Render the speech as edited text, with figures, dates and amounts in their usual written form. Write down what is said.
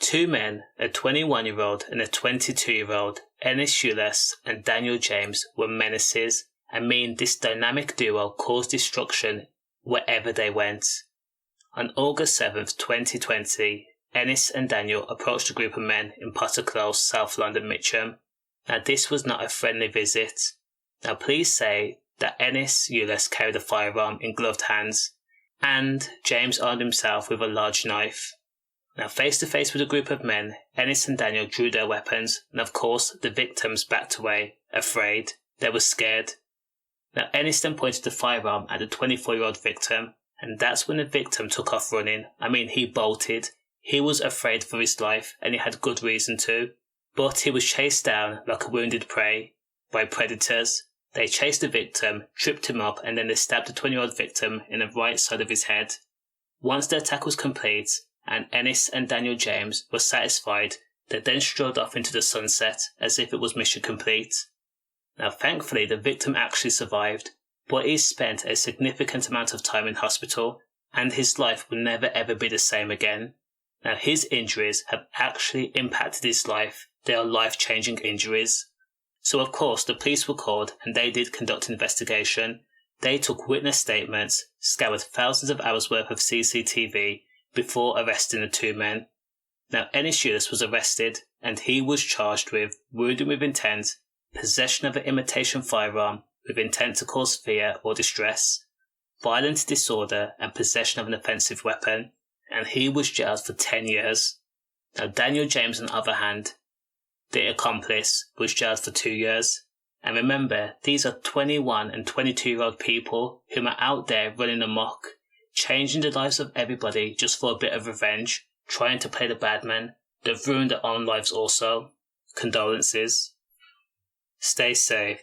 two men, a 21-year-old and a 22-year-old, Enes Ulas and Daniel James, were menaces, and me and this dynamic duo caused destruction wherever they went. On August 7th, 2020, Enes and Daniel approached a group of men in Potter Close, South London, Mitcham. Now this was not a friendly visit. Now police say that Enes Ulas carried a firearm in gloved hands, and James armed himself with a large knife. Now face to face with a group of men, Enes and Daniel drew their weapons, and of course the victims backed away, afraid. They were scared. Now Enes then pointed the firearm at the 24-year-old victim, and that's when the victim took off running. He bolted. He was afraid for his life, and he had good reason to. But he was chased down like a wounded prey by predators. They chased the victim, tripped him up, and then they stabbed the 20-year-old victim in the right side of his head. Once the attack was complete, and Enes and Daniel James were satisfied, they then strolled off into the sunset as if it was mission complete. Now thankfully the victim actually survived, but he spent a significant amount of time in hospital, and his life will never ever be the same again. Now his injuries have actually impacted his life. They are life-changing injuries. So of course the police were called and they did conduct an investigation. They took witness statements, scoured thousands of hours worth of CCTV before arresting the two men. Now Enes Ulas was arrested and he was charged with wounding with intent, possession of an imitation firearm with intent to cause fear or distress, violent disorder and possession of an offensive weapon, and he was jailed for 10 years. Now Daniel James on the other hand, the accomplice, was jailed for 2 years. And remember, these are 21 and 22-year-old people who are out there running amok, changing the lives of everybody just for a bit of revenge, trying to play the bad man. They've ruined their own lives also. Condolences. Stay safe.